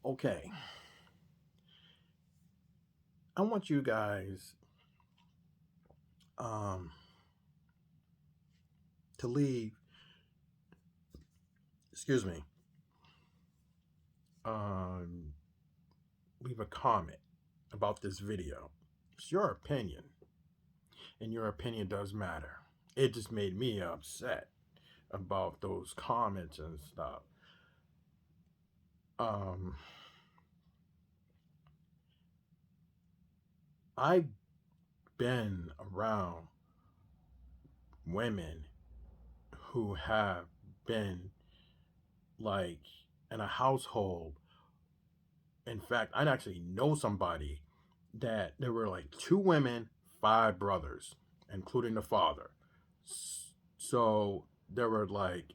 Okay, I want you guys um, to excuse me, um, leave a comment about this video. It's your opinion, and your opinion does matter. It just made me upset about those comments and stuff. Um, I've been around women who have been like in a household. In fact, I actually know somebody that there were like two women, five brothers, including the father. So there were like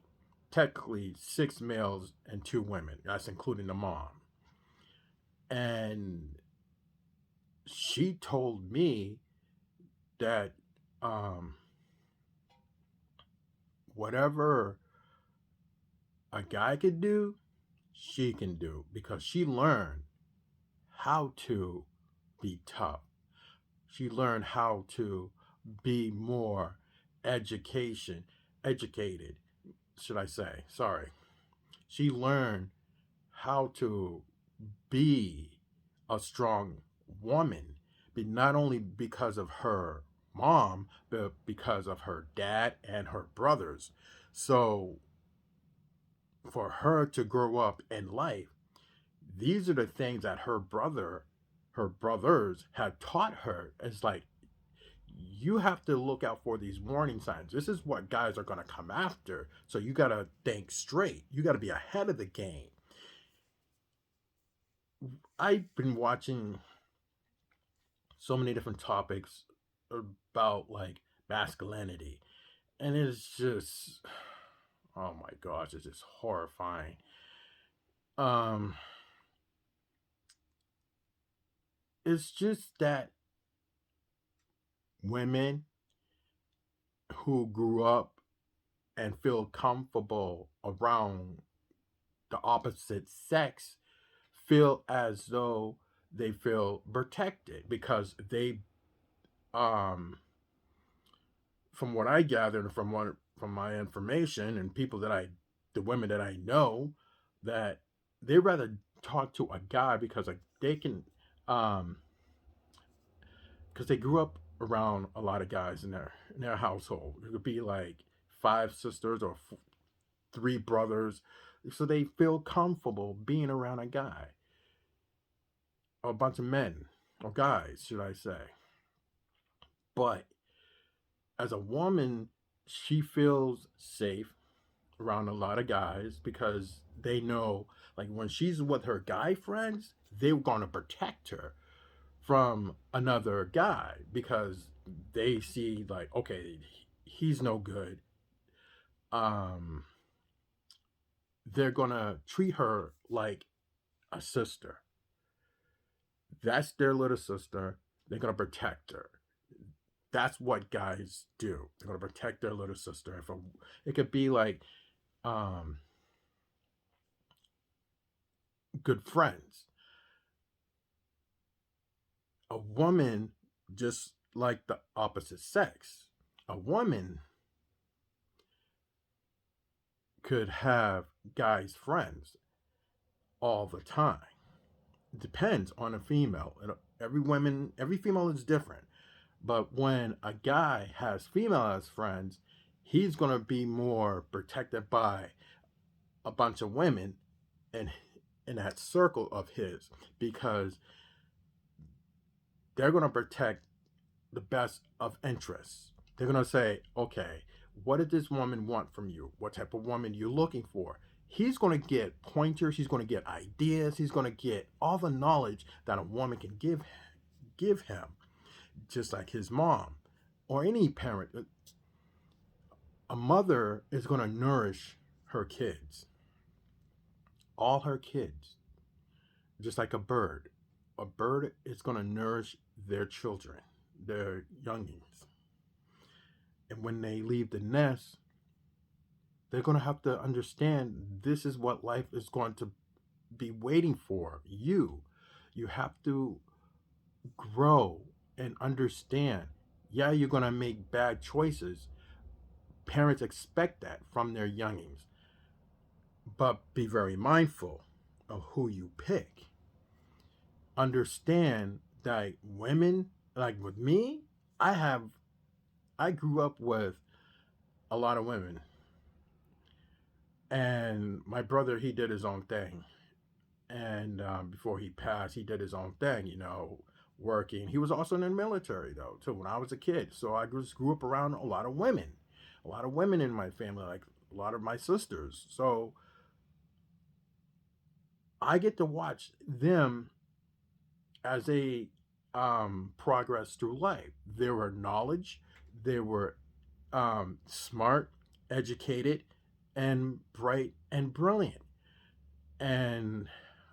technically six males and two women. That's including the mom. And she told me that um, whatever a guy could do, she can do because she learned how to be tough. She learned how to be more education educated, should I say. Sorry. She learned how to be a strong woman, but not only because of her mom, but because of her dad and her brothers. So for her to grow up in life, these are the things that her brothers had taught her. It's like you have to look out for these warning signs. This is what guys are going to come after. So you got to think straight. You got to be ahead of the game. I've been watching so many different topics about like masculinity, and it's just, oh my gosh, it's just horrifying. Um, it's just that women who grew up and feel comfortable around the opposite sex feel as though they feel protected because they um from what I gathered and from my information and people that I the women that I know that they rather talk to a guy because like they can um because they grew up around a lot of guys in their household. It could be like five sisters or three brothers, so they feel comfortable being around a guy or a bunch of men or guys, should I say? But as a woman, she feels safe around a lot of guys because they know, like, when she's with her guy friends, they're going to protect her from another guy because they see, like, okay, he's no good. Um, they're going to treat her like a sister. That's their little sister. They're going to protect her. That's what guys do. They're going to protect their little sister. It could be like, um, good friends. A woman, just like the opposite sex, a woman could have guys friends all the time. It depends on a female. Every female is different. But when a guy has female as friends, he's gonna be more protected by a bunch of women in in that circle of his because they're gonna protect the best of interests. They're gonna say, okay, what did this woman want from you? What type of woman you're looking for? He's gonna get pointers. He's gonna get ideas. He's gonna get all the knowledge that a woman can give him, just like his mom or any parent. A mother is gonna nourish her kids, all her kids, just like a bird. A bird is gonna nourish their children, their youngings, and when they leave the nest, they're going to have to understand this is what life is going to be waiting for you. You have to grow and understand. Yeah, you're going to make bad choices. Parents expect that from their youngings, but be very mindful of who you pick. Understand that women, like with me, I have, I grew up with a lot of women, and my brother, he did his own thing. And before he passed, he did his own thing, working. He was also in the military, though, too, when I was a kid. So I just grew up around a lot of women in my family, like a lot of my sisters. So I get to watch them as they progress through life. They were knowledge, they were smart, educated, and bright and brilliant. And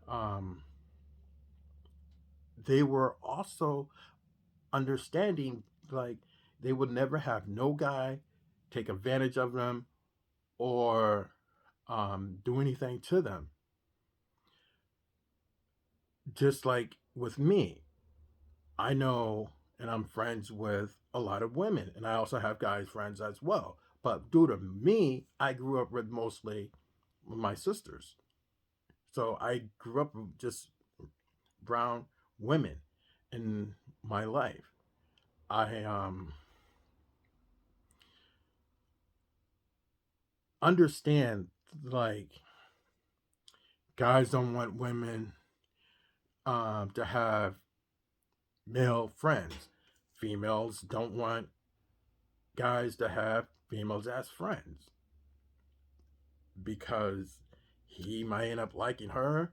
um, they were also understanding, like, they would never have no guy take advantage of them or do anything to them. Just like with me, I know and I'm friends with a lot of women, and I also have guys friends as well. But due to me, I grew up with mostly my sisters. So I grew up with just brown women in my life. I understand, like, guys don't want women to have male friends. Females don't want guys to have females as friends because he might end up liking her.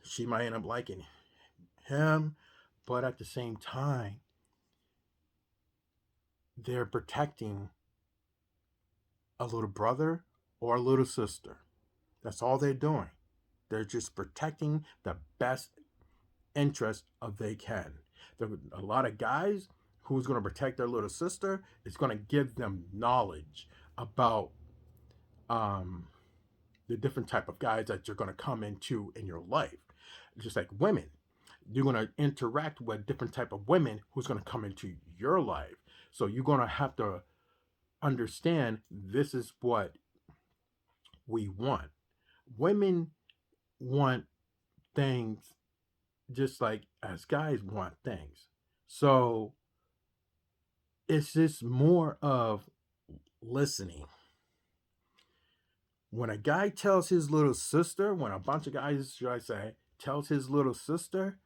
She might end up liking him, but at the same time, they're protecting a little brother or a little sister. That's all they're doing. They're just protecting the best interest of they can. A lot of guys who's going to protect their little sister is going to give them knowledge about um, the different type of guys that you're going to come into in your life. Just like women, you're going to interact with different type of women who's going to come into your life. So you're going to have to understand this is what we want. Women want things just like as guys want things. So it's just more of listening. When a guy tells his little sister, when a bunch of guys, should I say, tells his little sister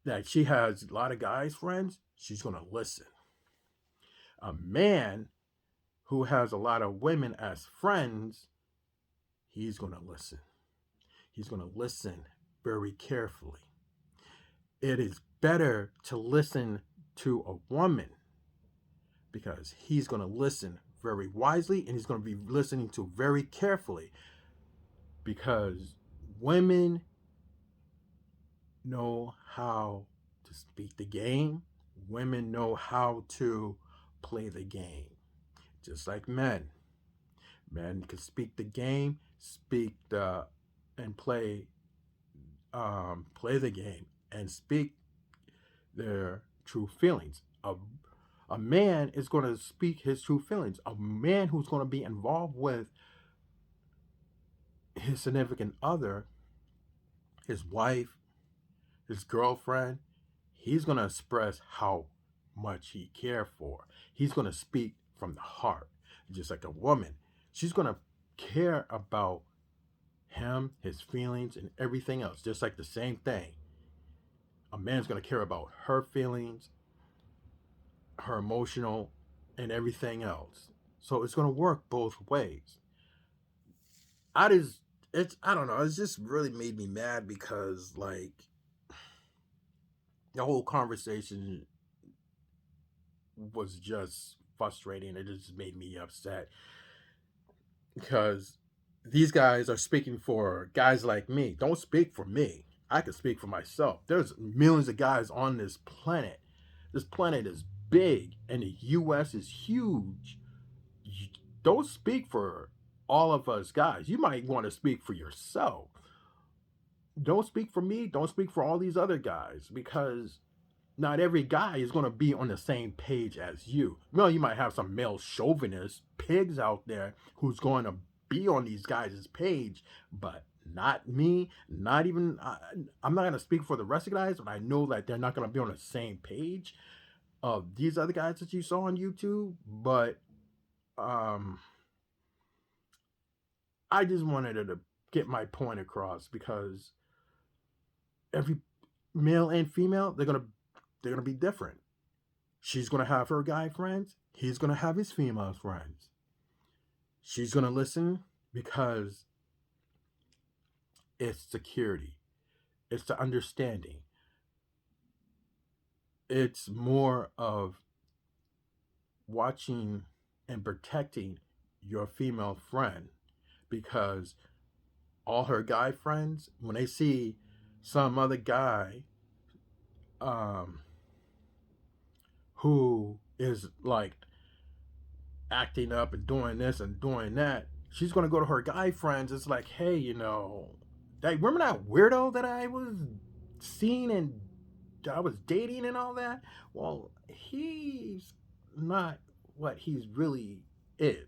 that she has a lot of guys friends, she's going to listen. A man who has a lot of women as friends, he's going to listen. He's going to listen very carefully. It is better to listen to a woman because he's going to listen very wisely and he's going to be listening to very carefully because women know how to speak the game. Women know how to play the game. Just like men. Men can speak the game, speak the and play the game and speak their true feelings. A man is going to speak his true feelings. A man who's going to be involved with his significant other, his wife, his girlfriend, he's going to express how much he cares for. He's going to speak from the heart. Just like a woman, she's going to care about him, his feelings, and everything else. Just like the same thing. A man's going to care about her feelings, her emotional, and everything else. So it's going to work both ways. I just, I don't know. It's just really made me mad because, like, the whole conversation was just frustrating. It just made me upset because these guys are speaking for guys like me. Don't speak for me. I can speak for myself. There's millions of guys on this planet. This planet is big and the US is huge. Don't speak for all of us guys. You might want to speak for yourself. don't speak for me, don't speak for all these other guys, because not every guy is going to be on the same page as you. Well, you might have some male chauvinist pigs out there who's going to be on these guys' page, but not me. Not even, I'm not going to speak for the rest of the guys, but I know that they're not going to be on the same page of these other guys that you saw on YouTube. But um, I just wanted to get my point across, because every male and female, they're gonna be different. She's gonna have her guy friends. He's gonna have his female friends. She's gonna listen because it's security. It's the understanding. It's more of watching and protecting your female friend, because all her guy friends, when they see some other guy um, who is like acting up and doing this and doing that, she's gonna go to her guy friends. It's like, hey, that, remember that weirdo that I was seeing and I was dating and all that? Well, he's not what he's really is.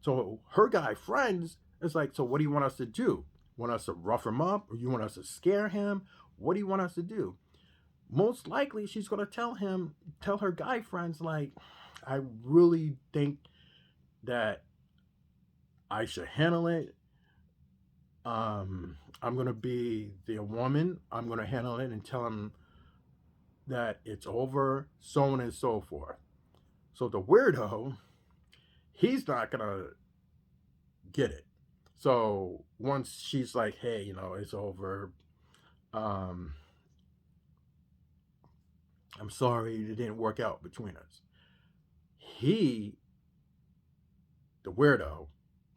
So her guy friends is like, so what do you want us to do? Want us to rough him up, or you want us to scare him? What do you want us to do? Most likely she's going to tell her guy friends, like, I really think that I should handle it. I'm going to be the woman. I'm going to handle it and tell him that it's over, so on and so forth. So the weirdo, he's not going to get it. So once she's like, hey, it's over. Um, I'm sorry it didn't work out between us. He, the weirdo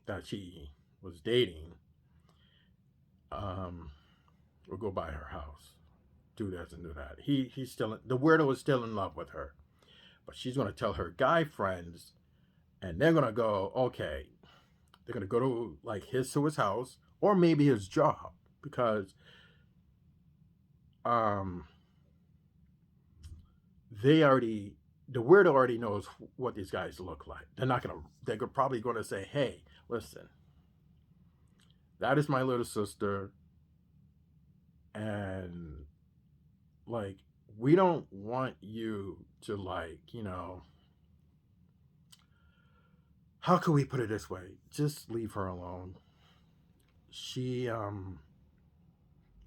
that she was dating, will go by her house, do this and do that. He's still, the weirdo is still in love with her, but she's gonna tell her guy friends, and they're gonna go, okay, they're gonna go to like his house, or maybe his job, because um the weirdo already knows what these guys look like. They're probably gonna say, hey, listen, that is my little sister, and like, we don't want you to, like, how can we put it this way? Just leave her alone. She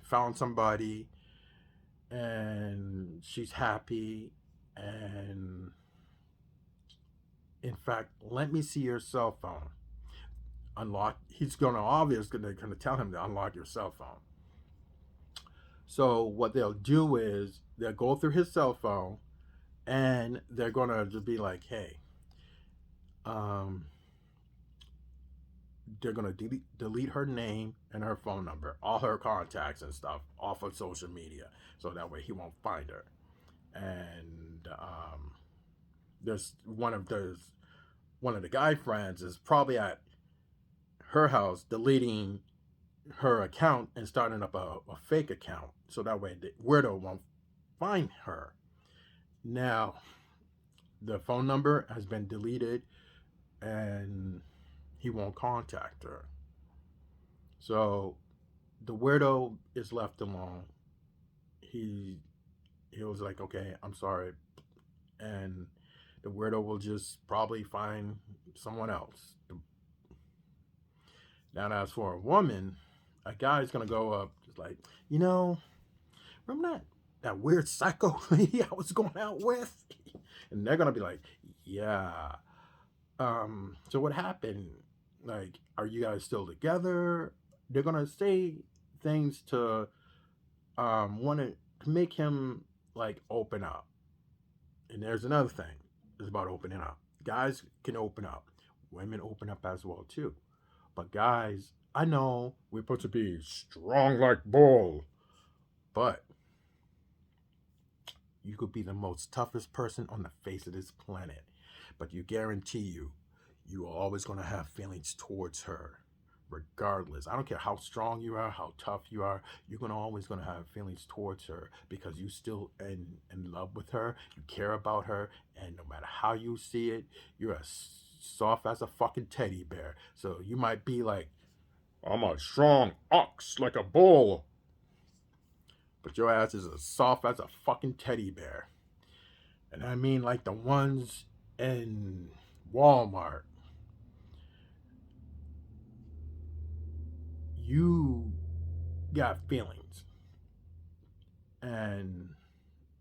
found somebody, and she's happy, and in fact, let me see your cell phone. Unlock. He's gonna tell him to unlock your cell phone. So what they'll do is they'll go through his cell phone, and they're gonna just be like, hey, um, they're gonna delete her name and her phone number, all her contacts and stuff off of social media, so that way he won't find her. And there's one of the guy friends is probably at her house deleting her account and starting up a fake account, so that way the weirdo won't find her. Now, the phone number has been deleted, and he won't contact her. So the weirdo is left alone. He he was like, okay, I'm sorry, and the weirdo will just probably find someone else. Now, as for a woman, a guy's gonna go up just like, you know, remember that weird psycho lady I was going out with? And they're gonna be like, yeah. So what happened? Like, are you guys still together? They're gonna say things to want to make him like open up. And there's another thing. It's about opening up. Guys can open up. Women open up as well too. But guys, I know we're supposed to be strong like bull, but you could be the most toughest person on the face of this planet. But you guarantee you are always going to have feelings towards her. regardless. I don't care how strong you are, how tough you are, you're gonna always gonna have feelings towards her because you still in love with her, you care about her, and no matter how you see it, you're as soft as a fucking teddy bear. So you might be like, I'm a strong ox like a bull, but your ass is as soft as a fucking teddy bear. And I mean like the ones in Walmart. You got feelings, and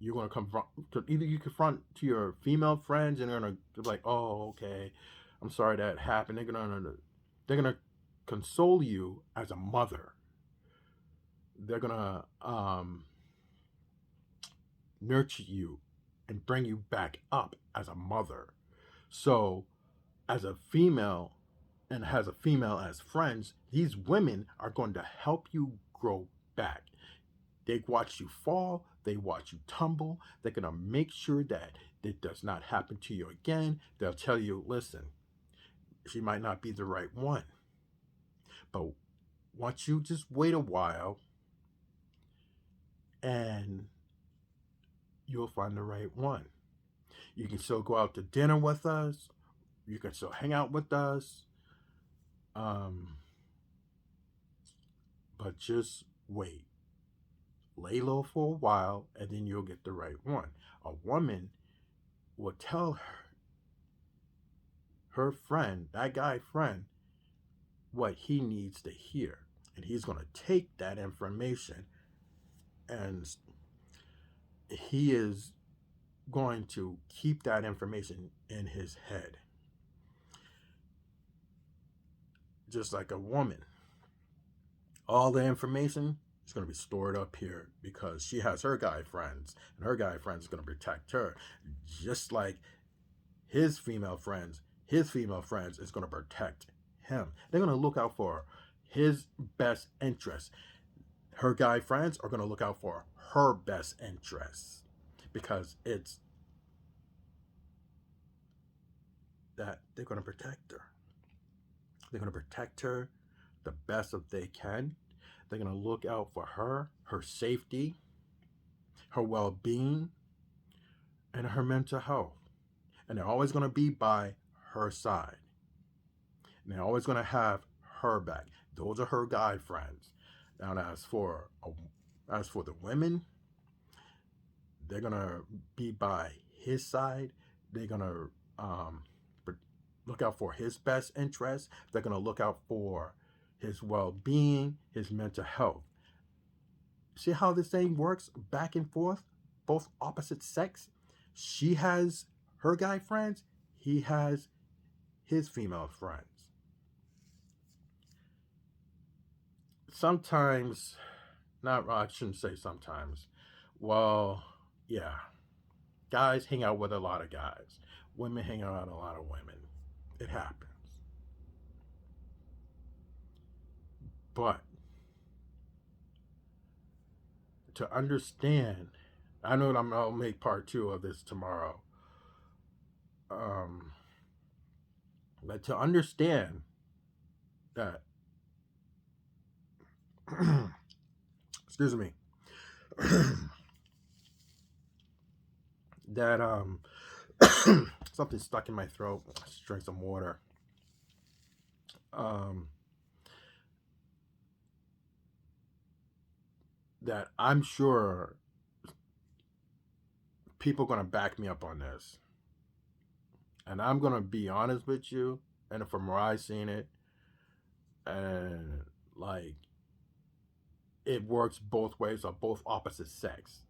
you're gonna confront. Either you confront to your female friends, and they're gonna be like, "Oh, okay, I'm sorry that happened." They're gonna console you as a mother. They're gonna nurture you and bring you back up as a mother. So, as a female, and has a female as friends, these women are going to help you grow back. They watch you fall, they watch you tumble. They're going to make sure that it does not happen to you again. They'll tell you, listen, she might not be the right one. But once you just wait a while and you'll find the right one. You can still go out to dinner with us. You can still hang out with us. Um, but just wait. Lay low for a while and then you'll get the right one. A woman will tell her friend, that guy friend, what he needs to hear. And he's going to take that information and he is going to keep that information in his head. Just like a woman. All the information is going to be stored up here because she has her guy friends, and her guy friends is going to protect her. Just like his female friends is going to protect him. They're going to look out for his best interests. Her guy friends are going to look out for her best interests because it's that they're going to protect her. They're going to protect her the best that they can. They're going to look out for her safety, her well being, and her mental health. And they're always going to be by her side. And they're always going to have her back. Those are her guy friends. Now, as for the women, they're gonna be by his side. They're gonna look out for his best interests. They're gonna look out for his well-being, his mental health. See how this thing works back and forth, both opposite sex. She has her guy friends. He has his female friends. Sometimes, not I shouldn't say sometimes. Well, yeah, guys hang out with a lot of guys. Women hang out with a lot of women. It happens. But to understand, I know that I'll make part two of this tomorrow. Um, but to understand that, excuse me, that something stuck in my throat. Let's drink some water. Um, that I'm sure people are gonna back me up on this, and I'm gonna be honest with you. And from where I seen it, and like it works both ways or both opposite sex.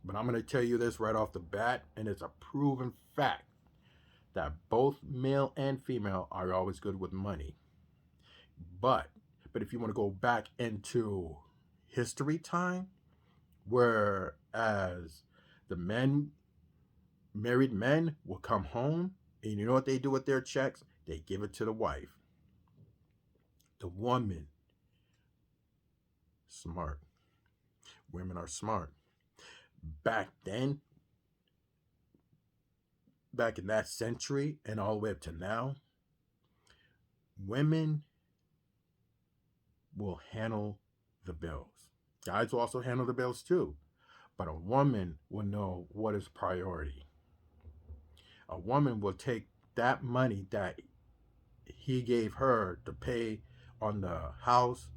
But I'm gonna tell you this right off the bat, and it's a proven fact that both male and female are always good with money. But if you want to go back into history time, whereas the married men will come home, and you know what they do with their checks? They give it to the wife. The woman, smart. Women are smart. Back then, back in that century and all the way up to now, women will handle the bills. Guys will also handle the bills too, but a woman will know what is priority. A woman will take that money that he gave her to pay on the house,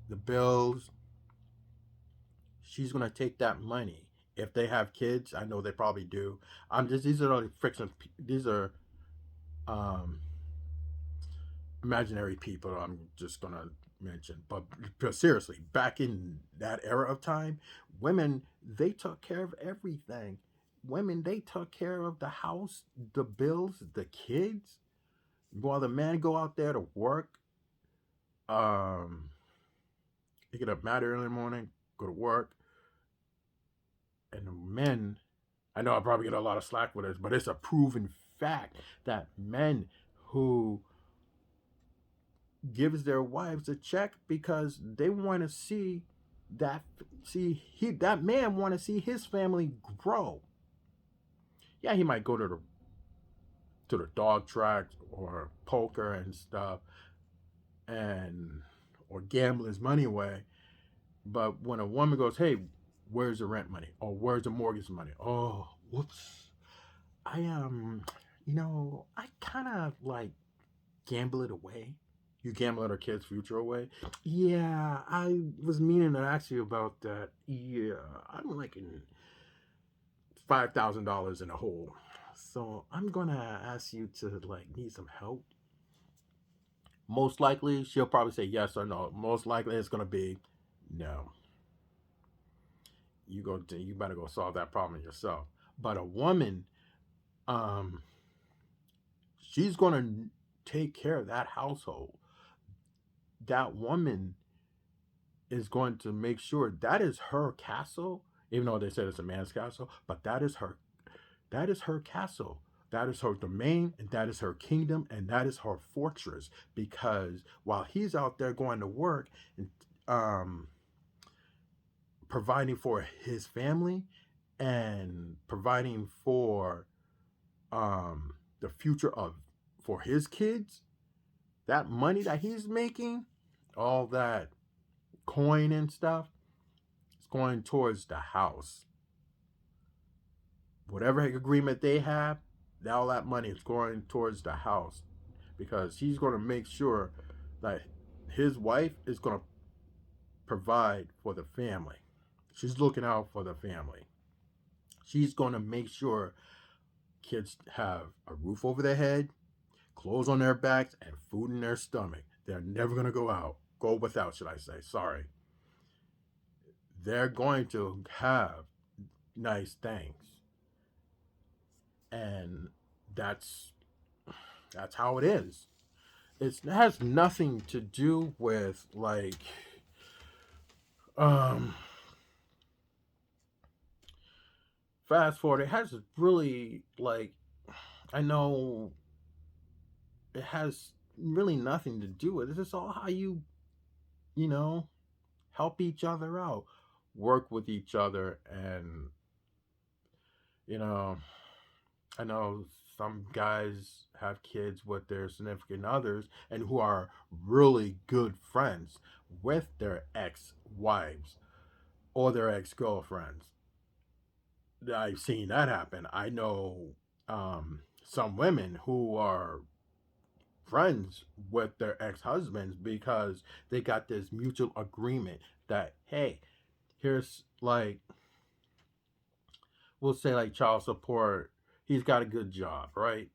the bills. She's gonna take that money. If they have kids, I know they probably do. I'm just these are only friction. These are um, imaginary people. I'm just gonna mention, but seriously, back in that era of time, women they took care of everything. Women they took care of the house, the bills, the kids. While the man go out there to work, um, he get up mad early in the morning, go to work, and the men. I know I probably get a lot of slack with this, but it's a proven fact that men who gives their wives a check because they want to that that man want to see his family grow. Yeah, he might go to the dog track or poker and stuff and or gamble his money away. But when a woman goes, "Hey, where's the rent money? Or where's the mortgage money?" Oh, whoops. I kind of like gamble it away. You gambling our kids' future away? Yeah, I was meaning to ask you about that. Yeah, I'm like in $5,000 in a hole, so I'm gonna ask you to like need some help. Most likely, she'll probably say yes or no. Most likely, it's gonna be no. You better go solve that problem yourself. But a woman, um, she's gonna take care of that household. That woman is going to make sure that is her castle, even though they said it's a man's castle, but that is her castle. That is her domain, and that is her kingdom, and that is her fortress. Because while he's out there going to work and um, providing for his family and providing for the future of for his kids, that money that he's making, all that coin and stuff, it's going towards the house. Whatever agreement they have, all that money is going towards the house because he's going to make sure that his wife is going to provide for the family. She's looking out for the family. She's going to make sure kids have a roof over their head, clothes on their backs, and food in their stomach. They're never going to go without, should I say. Sorry. They're going to have nice things. And that's how it is. It has nothing to do with like um fast forward. It has really like I know it has really nothing to do with it. It's all how you know help each other out, work with each other, and you know I know some guys have kids with their significant others and who are really good friends with their ex wives or their ex girlfriends. I've seen that happen. I know some women who are friends with their ex husbands because they got this mutual agreement that, hey, here's like, we'll say like child support. He's got a good job, right?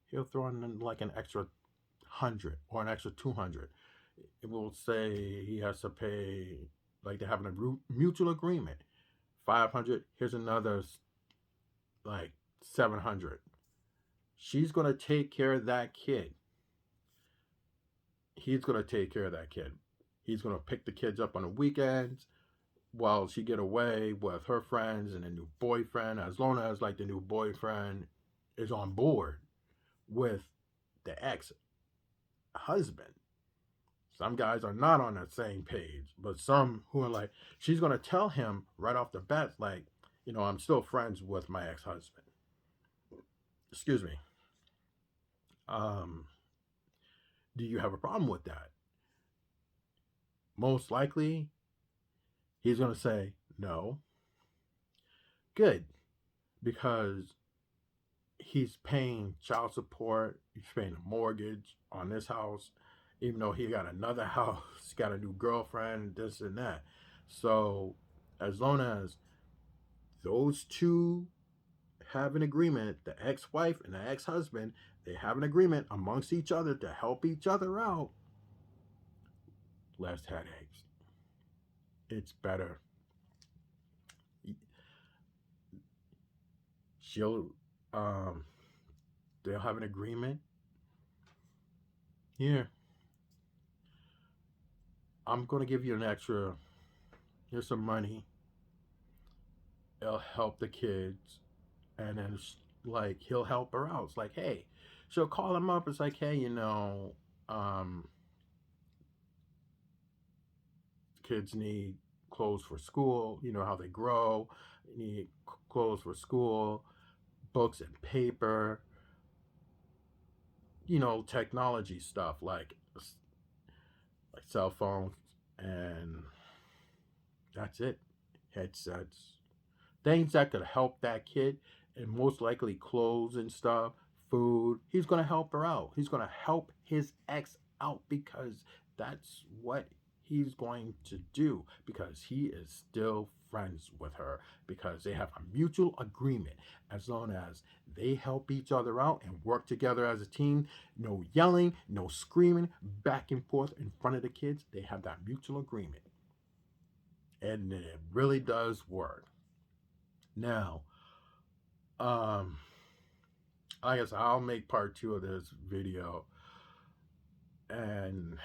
He'll throw in like an extra 100 or an extra 200. It will say he has to pay, like they're having a mutual agreement. 500, here's another like 700. She's going to take care of that kid. He's going to take care of that kid. He's going to pick the kids up on the weekends while she get away with her friends and a new boyfriend, as long as like the new boyfriend is on board with the ex-husband. Some guys are not on that same page, but some who are like, she's going to tell him right off the bat, like, I'm still friends with my ex-husband. Excuse me. Um, do you have a problem with that? most likely he's going to say no. Good, because he's paying child support, he's paying a mortgage on this house, even though he got another house, he's got a new girlfriend, this and that. So, as long as those two have an agreement, the ex-wife and the ex-husband, they have an agreement amongst each other to help each other out, less headaches. It's better. She'll they'll have an agreement. Here, I'm gonna give you an extra, here's some money. It'll help the kids. And then it's like he'll help her out. It's like, hey, she'll call him up. It's like, hey, kids need clothes for school. You know how they grow. They need clothes for school, books and paper. Technology stuff like cell phones, and that's it. Headsets, things that could help that kid, and most likely clothes and stuff, food. He's going to help her out. He's going to help his ex out because that's what he's going to do, because he is still friends with her, because they have a mutual agreement. As long as they help each other out and work together as a team, no yelling, no screaming back and forth in front of the kids, they have that mutual agreement. And it really does work. Now, I guess I'll make part 2 of this video, and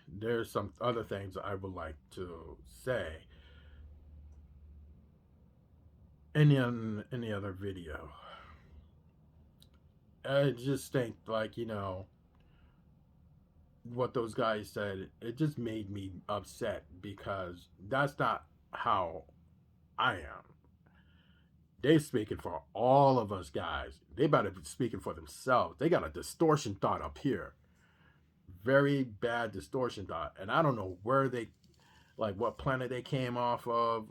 there's some other things I would like to say in the other video. I just think, like, what those guys said, it just made me upset, because that's not how I am. They're speaking for all of us guys. They better be speaking for themselves. They got a distortion thought up here. Very bad distortion thought. And I don't know where what planet they came off of.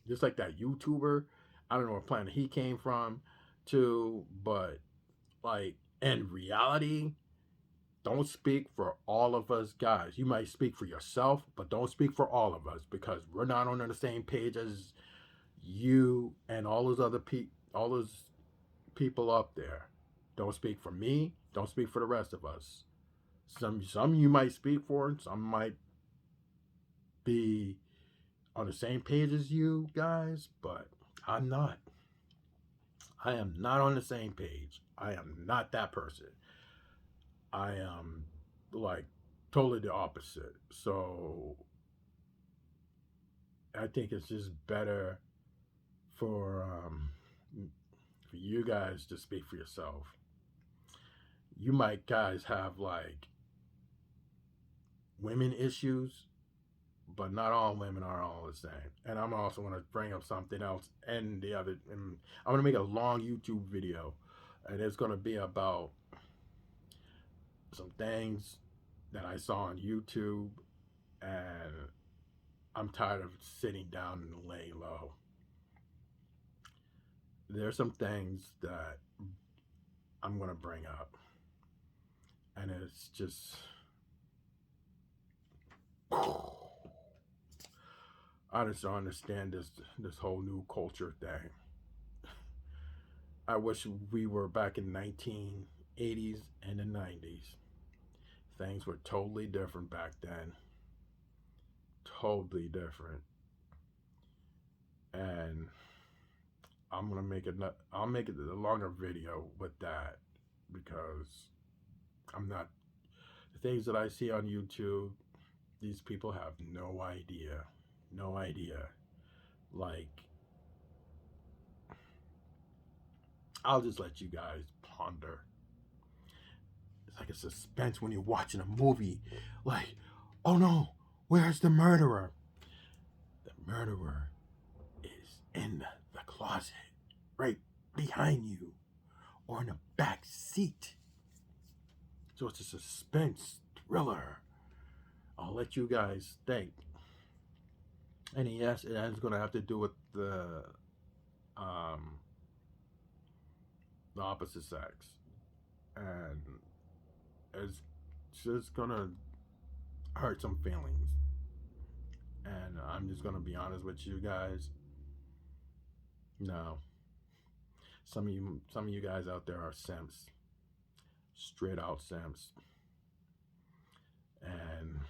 Just like that YouTuber. I don't know what planet he came from too. But, like, in reality, don't speak for all of us guys. You might speak for yourself, but don't speak for all of us, because we're not on the same page as you and all those people up there. Don't speak for me. Don't speak for the rest of us. Some you might speak for. Some might be on the same page as you guys, but I'm not. I am not on the same page. I am not that person. I am, like, totally the opposite. So I think it's just better for you guys to speak for yourself. You might guys have, like, women issues, but not all women are all the same. And I'm also going to bring up something else, and I'm going to make a long YouTube video, and it's going to be about some things that I saw on YouTube, and I'm tired of sitting down and laying low. There's some things that I'm going to bring up, and it's just, I just don't understand this whole new culture thing. I wish we were back in 1980s and the 90s. Things were totally different back then. Totally different. And I'll make it a longer video with that, because the things that I see on YouTube, these people have no idea. No idea. Like, I'll just let you guys ponder. It's like a suspense when you're watching a movie. Like, oh no, where's the murderer? The murderer is in the closet, right behind you, or in the back seat. So it's a suspense thriller. I'll let you guys think. And yes, it is going to have to do with um, the opposite sex, and it's just going to hurt some feelings. And I'm just going to be honest with you guys. No, some of you guys out there are simps, straight out simps, and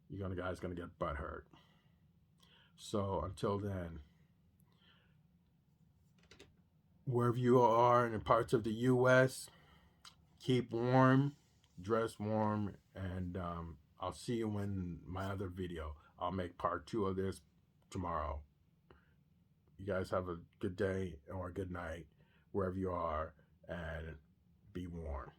you're guys gonna get butt hurt. So until then, wherever you are in the parts of the U.S., keep warm, dress warm, and I'll see you in my other video. I'll make part 2 of this tomorrow. You guys have a good day or a good night wherever you are, and be warm.